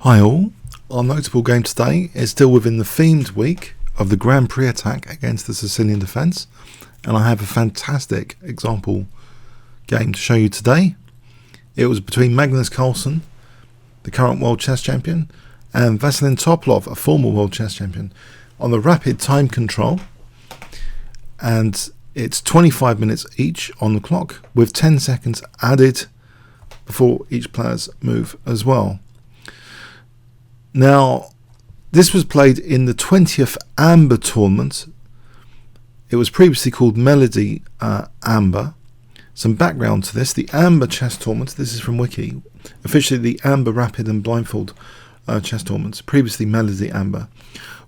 Hi all, our notable game today is still within the themed week of the Grand Prix attack against the Sicilian defence, and I have a fantastic example game to show you today. It was between Magnus Carlsen, the current world chess champion, and Veselin Topalov, a former world chess champion, on the rapid time control, and it's 25 minutes each on the clock with 10 seconds added before each player's move as well. Now, this was played in the 20th Amber tournament. It was previously called Melody Amber. Some background to this: the Amber chess tournament, this is from Wiki, officially the Amber Rapid and Blindfold chess tournaments, previously Melody Amber,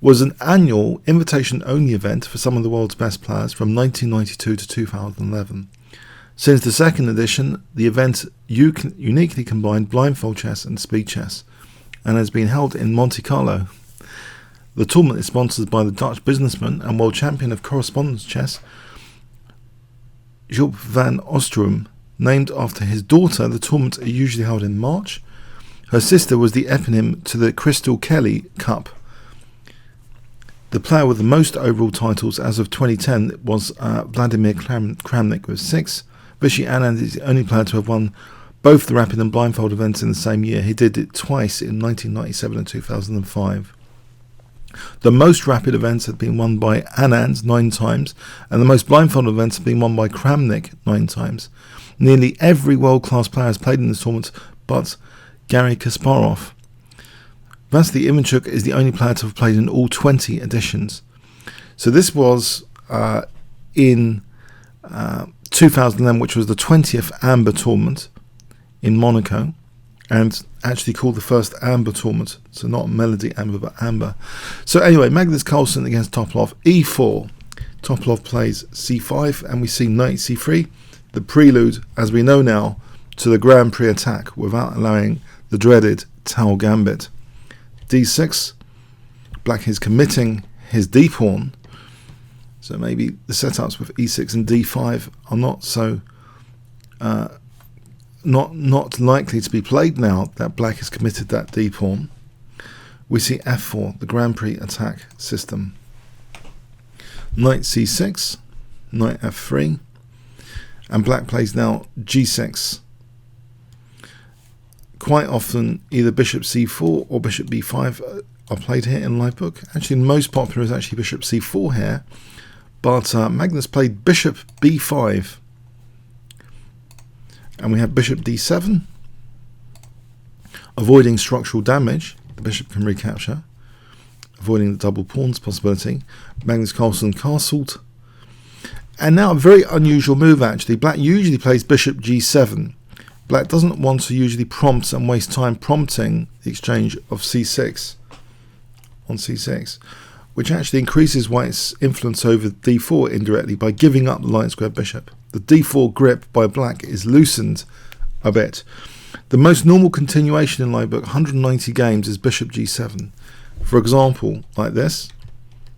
was an annual invitation-only event for some of the world's best players from 1992 to 2011. Since the second edition, the event uniquely combined blindfold chess and speed chess, and has been held in Monte Carlo. The tournament is sponsored by the Dutch businessman and world champion of correspondence chess, Joop van Oostrum. Named after his daughter, the tournaments are usually held in March. Her sister was the eponym to the Crystal Kelly Cup. The player with the most overall titles as of 2010 was Vladimir Kramnik with 6. Vishy Anand is the only player to have won both the rapid and blindfold events in the same year. He did it twice in 1997 and 2005. The most rapid events had been won by Anand 9 times, and the most blindfold events have been won by Kramnik 9 times. Nearly every world-class player has played in this tournament but Garry Kasparov. Vasily Ivanchuk is the only player to have played in all 20 editions. So this was in 2011, which was the 20th Amber tournament in Monaco, and actually called the first Amber tournament, so not Melody Amber but Amber. So anyway, Magnus Carlsen against Topalov, e4. Topalov plays c5, and we see knight c3, the prelude, as we know now, to the Grand Prix attack without allowing the dreaded Tau gambit. d6, black is committing his d-pawn, so maybe the setups with e6 and d5 are not so not likely to be played now that black has committed that d-pawn. We see f4, the Grand Prix attack system. Knight c6, knight f3, and black plays now g6. Quite often either bishop c4 or bishop b5 are played here in live book. Actually, most popular is actually bishop c4 here, but Magnus played bishop b5. And we have bishop d7, avoiding structural damage. The bishop can recapture, avoiding the double pawns possibility. Magnus Carlsen castled. And now a very unusual move actually. Black usually plays bishop g7. Black doesn't want to usually prompt and waste time prompting the exchange of c6 on c6, which actually increases white's influence over d4 indirectly by giving up the light square bishop. The d4 grip by black is loosened a bit. The most normal continuation in live book, 190 games, is bishop g7. For example, like this.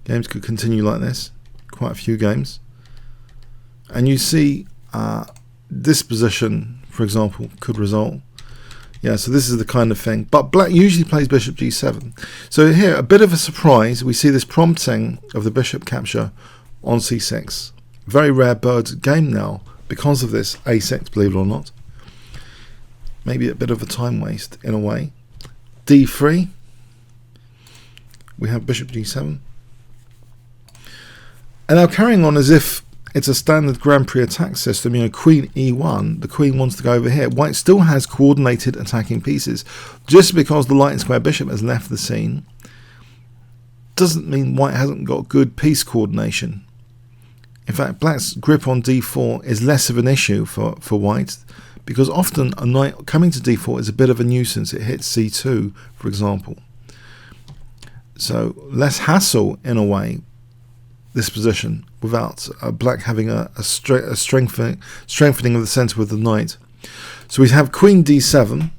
Games could continue like this, quite a few games. And you see this position, for example, could result. Yeah, so this is the kind of thing. But black usually plays bishop g7. So here, a bit of a surprise. We see this prompting of the bishop capture on c6. Very rare bird game now because of this a6, believe it or not. Maybe a bit of a time waste in a way. d3. We have bishop g7. And now carrying on as if it's a standard Grand Prix attack system, you know, queen e1, the queen wants to go over here. White still has coordinated attacking pieces. Just because the light and square bishop has left the scene doesn't mean white hasn't got good piece coordination. In fact, black's grip on d4 is less of an issue for white, because often a knight coming to d4 is a bit of a nuisance. It hits c2, for example. So less hassle in a way, this position, without black having a strengthening of the centre with the knight. So we have queen d7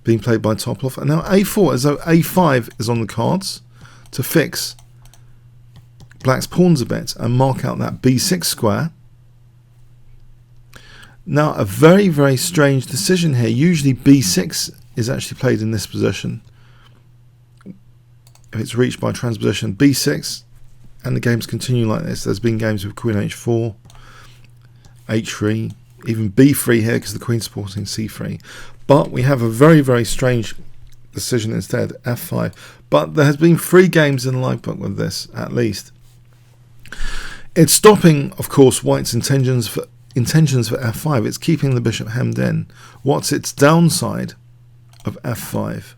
being played by Topalov, and now a4, as though a5 is on the cards to fix black's pawns a bit and mark out that b6 square. Now a very, very strange decision here. Usually b6 is actually played in this position. if it's reached by transposition b6, and the games continue like this. There's been games with queen h4, h3, even b3 here because the queen's supporting c3. But we have a very, very strange decision instead, f5. But there has been 3 games in the live book with this, at least. It's stopping, of course, white's intentions for f5. It's keeping the bishop hemmed in. What's its downside of f5?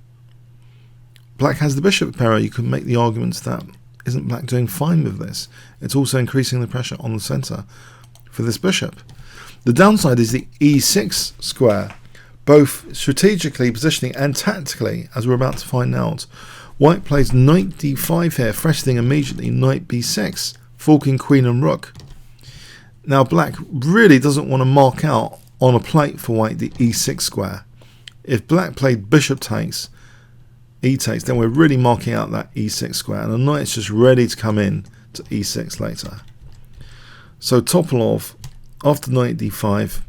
Black has the bishop pair. You can make the arguments that isn't black doing fine with this. It's also increasing the pressure on the center for this bishop. The downside is the e6 square, both strategically positioning and tactically, as we're about to find out. White plays knight d5 here, threatening immediately knight b6, forking queen and rook. Now black really doesn't want to mark out on a plate for white the e6 square. If black played bishop takes, e takes, then we're really marking out that e6 square, and the knight's just ready to come in to e6 later. So Topalov, after knight d5,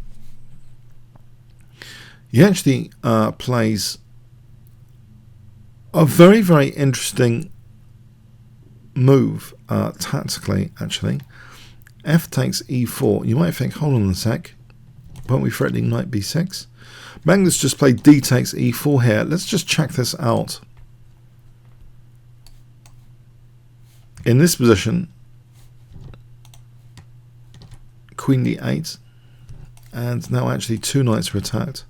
he actually plays a very, very interesting move tactically, actually. F takes e4. You might think, hold on a sec, weren't we threatening knight b6? Magnus just played d takes e4 here. Let's just check this out. In this position, queen d8, and now actually 2 knights are attacked.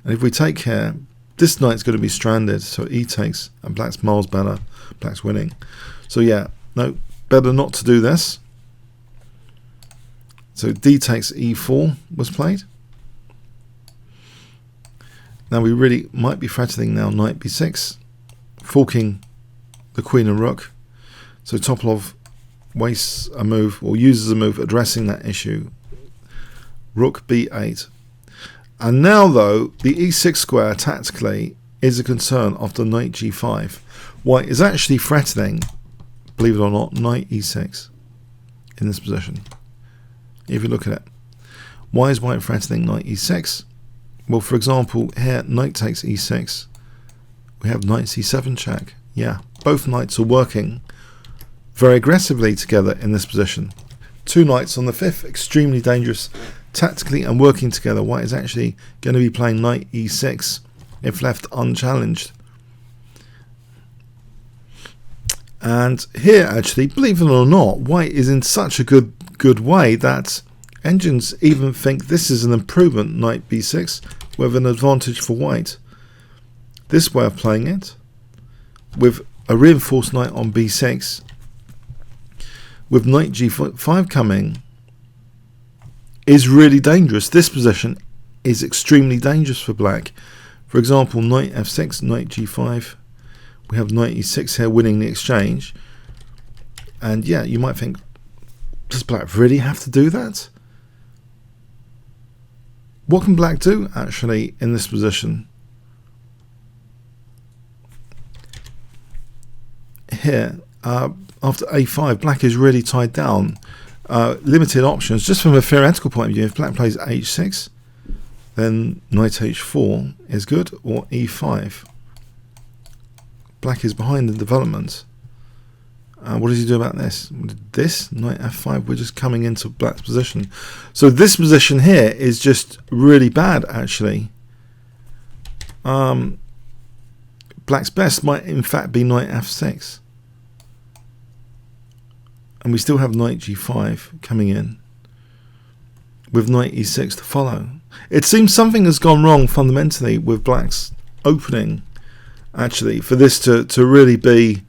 And if we take here, this knight's going to be stranded, so e takes, and black's miles better. Black's winning. So yeah, no, better not to do this. So d takes e4 was played. Now we really might be threatening now knight b6, forking the queen and rook. So Topalov wastes a move, or uses a move addressing that issue. Rook b8. And now though, the e6 square tactically is a concern after knight g5. White is actually threatening, believe it or not, knight e6 in this position. If you look at it, why is white threatening knight e6? Well, for example, here knight takes e6. We have knight c7 check. Yeah, both knights are working very aggressively together in this position. 2 knights on the 5th, extremely dangerous tactically, and working together. White is actually going to be playing knight e6 if left unchallenged. And here, actually, believe it or not, white is in such a good way that engines even think this is an improvement, knight b6, with an advantage for white. This way of playing it, with a reinforced knight on b6, with knight g5 coming, is really dangerous. This position is extremely dangerous for black. For example, knight f6, knight g5. We have knight e6 here winning the exchange. And yeah, you might think, does black really have to do that? What can black do actually in this position? Here, after a5, black is really tied down. Limited options. Just from a theoretical point of view, if black plays h6, then knight h4 is good, or e5. Black is behind in development. What does he do about this? This, knight f5, we're just coming into black's position. So this position here is just really bad, actually. Black's best might in fact be knight f6. And we still have knight g5 coming in, with knight e6 to follow. It seems something has gone wrong fundamentally with black's opening, actually, for this to really be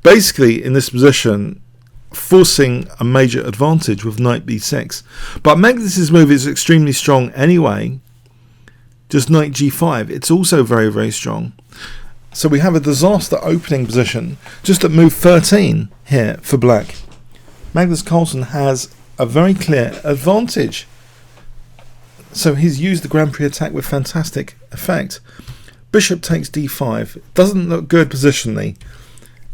basically in this position forcing a major advantage with knight b6. But Magnus's move is extremely strong anyway. Just knight g5, it's also very, very strong. So we have a disaster opening position just at move 13 here for black. Magnus Carlsen has a very clear advantage. So he's used the Grand Prix attack with fantastic effect. Bishop takes d5. Doesn't look good positionally.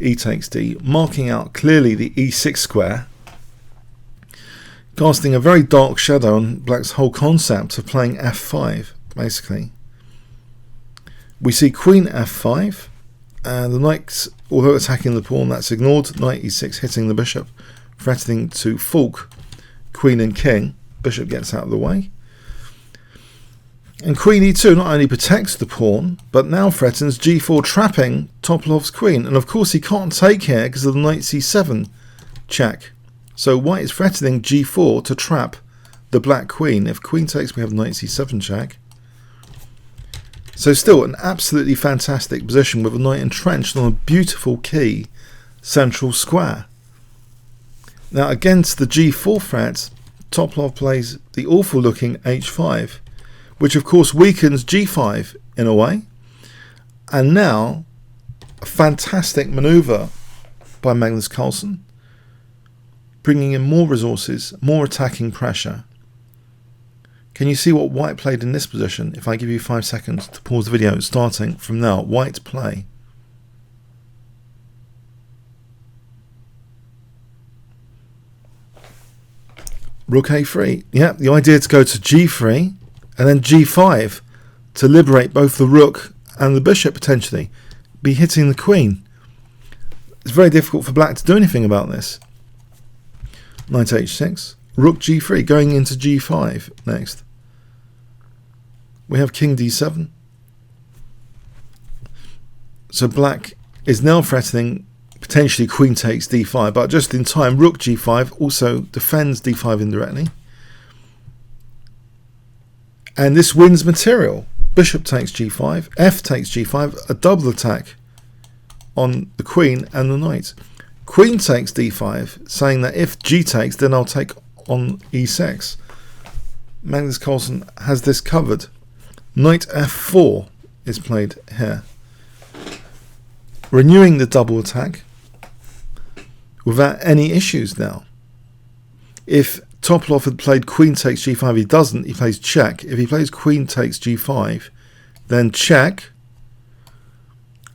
E takes d, marking out clearly the e6 square, casting a very dark shadow on black's whole concept of playing f5, basically. We see queen f5, And the knight, although attacking the pawn, that's ignored. Knight e6 hitting the bishop, threatening to fork queen and king. Bishop gets out of the way. And queen e2 not only protects the pawn, but now threatens g4, trapping Topalov's queen. And of course he can't take here because of the knight c7 check. So white is threatening g4 to trap the black queen. If queen takes, we have knight c7 check. So still an absolutely fantastic position with a knight entrenched on a beautiful key central square. Now against the g4 threat, Topalov plays the awful looking h5, which of course weakens g5 in a way. And now a fantastic maneuver by Magnus Carlsen, bringing in more resources, more attacking pressure. Can you see what white played in this position? If I give you 5 seconds to pause the video, starting from now, white play. Rook a3. Yeah, the idea to go to g3 and then g5 to liberate both the rook and the bishop potentially. Be hitting the queen. It's very difficult for black to do anything about this. Knight h6. Rook g3 going into g5 next. We have king d7. So black is now threatening potentially queen takes d5, but just in time rook g5 also defends d5 indirectly. And this wins material. Bishop takes g5, f takes g5, a double attack on the queen and the knight. Queen takes d5, saying that if g takes, then I'll take on e6. Magnus Carlsen has this covered. Knight f4 is played here, renewing the double attack without any issues now. If Topalov had played queen takes g5, he doesn't, he plays check. If he plays queen takes g5, then check,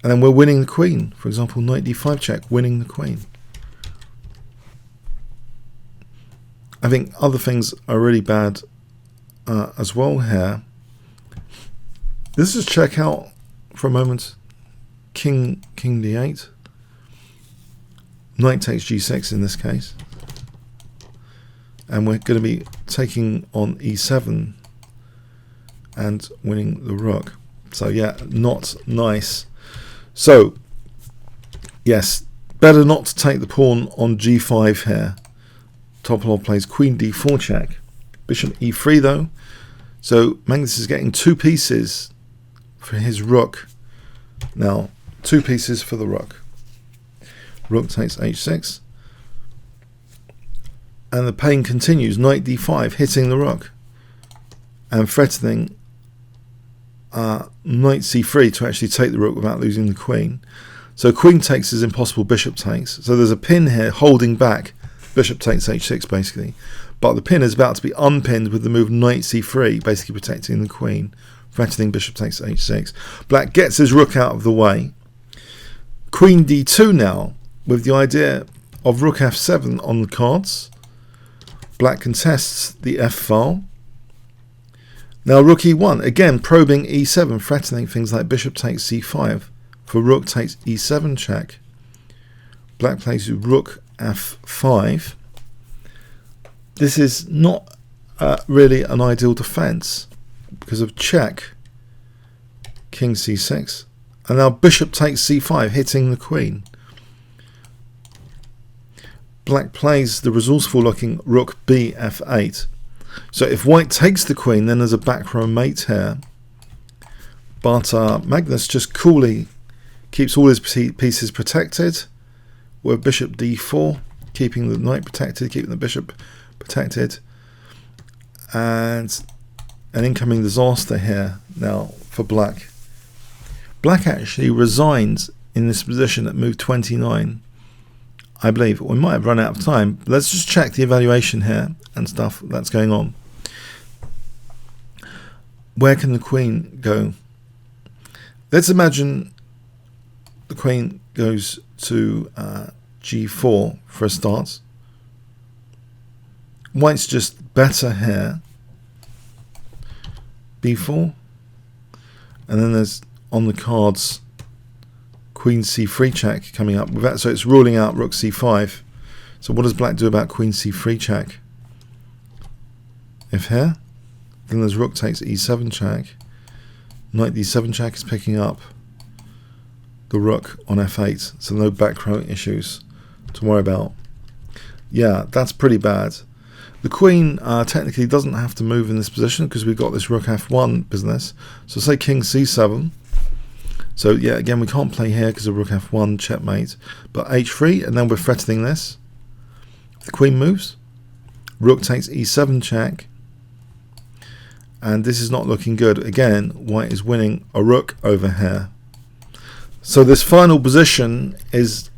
and then we're winning the queen. For example, knight d5 check, winning the queen. I think other things are really bad as well here. Let's just check out for a moment. King d8. Knight takes g6 in this case. And we're going to be taking on e7 and winning the rook. So yeah, not nice. So yes, better not to take the pawn on g5 here. Topalov plays queen d4 check. Bishop e3 though. So Magnus is getting 2 pieces for his rook. Now 2 pieces for the rook. Rook takes h6. And the pain continues. Knight d5 hitting the rook and threatening knight c3 to actually take the rook without losing the queen. So queen takes is impossible, bishop takes. So there's a pin here holding back bishop takes h6 basically. But the pin is about to be unpinned with the move knight c3, basically protecting the queen, threatening bishop takes h6. Black gets his rook out of the way. Queen d2 now, with the idea of rook f7 on the cards. Black contests the f file. Now rook e1, again probing e7, threatening things like bishop takes c5 for rook takes e7 check. Black plays rook f5. This is not really an ideal defense because of check, king c6, and now bishop takes c5, hitting the queen. Black plays the resourceful looking rook bf8. So if white takes the queen, then there's a back row mate here. But Magnus just coolly keeps all his pieces protected with bishop d4, keeping the knight protected, keeping the bishop protected. And an incoming disaster here now for black. Black actually resigns in this position at move 29. I believe we might have run out of time. Let's just check the evaluation here and stuff that's going on. Where can the queen go? Let's imagine the queen goes to g4 for a start. White's just better here. b4. And then there's on the cards Queen c3 check coming up with that, so it's ruling out rook c5. So what does black do about Queen c3 check? If here, then there's rook takes e7 check. Knight d7 check is picking up the rook on f8, so no back row issues to worry about. Yeah, that's pretty bad. The queen technically doesn't have to move in this position because we've got this rook f1 business. So say king c7. So yeah, again, we can't play here because of rook f1 checkmate. But h3, and then we're threatening this. The queen moves. Rook takes e7 check. And this is not looking good. Again, white is winning a rook over here. So this final position is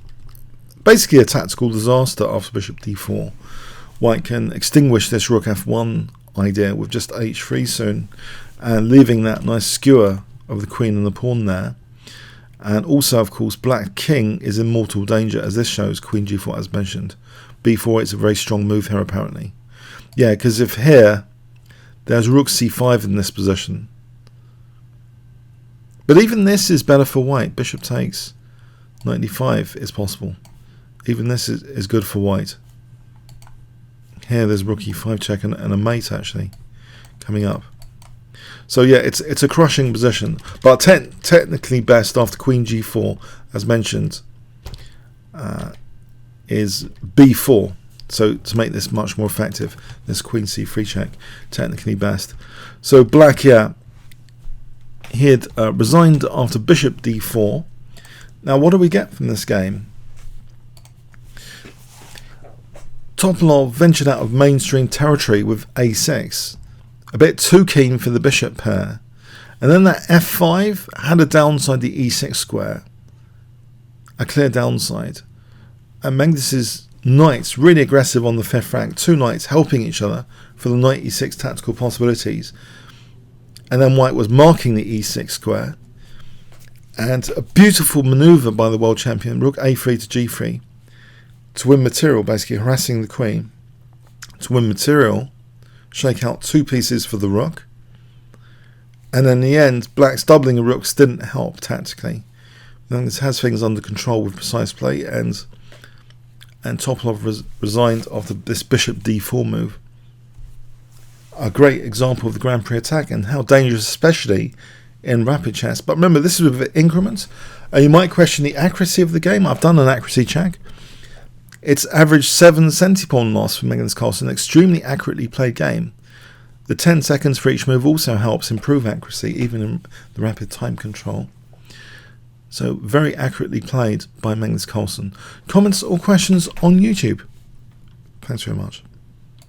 basically a tactical disaster after bishop d4. White can extinguish this rook f1 idea with just h3 soon, and leaving that nice skewer of the queen and the pawn there. And also, of course, black king is in mortal danger, as this shows queen g4 as mentioned. b4 is a very strong move here apparently. Yeah, because if here there's rook c5 in this position. But even this is better for white. Bishop takes, knight d5 is possible. Even this is good for white. Here there's rook e5 check and a mate actually coming up. So yeah, it's a crushing position. But technically best after queen g4, as mentioned, is b4. So to make this much more effective, this queen c3 check, technically best. So black, yeah, he had resigned after bishop d4. Now what do we get from this game? Topalov ventured out of mainstream territory with a6, a bit too keen for the bishop pair. And then that f5 had a downside, the e6 square, a clear downside. And Magnus's knights really aggressive on the fifth rank, two knights helping each other for the knight e6 tactical possibilities. And then white was marking the e6 square. And a beautiful maneuver by the world champion, rook a3 to g3, to win material, basically harassing the queen. To win material, shake out two pieces for the rook. And then in the end, black's doubling the rooks didn't help tactically. Magnus has things under control with precise play, and Topalov resigned after this bishop d4 move. A great example of the Grand Prix attack and how dangerous, especially in rapid chess. But remember, this is with increments. You might question the accuracy of the game. I've done an accuracy check. It's averaged 7 centipawn loss for Magnus Carlsen, an extremely accurately played game. The 10 seconds for each move also helps improve accuracy, even in the rapid time control. So very accurately played by Magnus Carlsen. Comments or questions on YouTube? Thanks very much.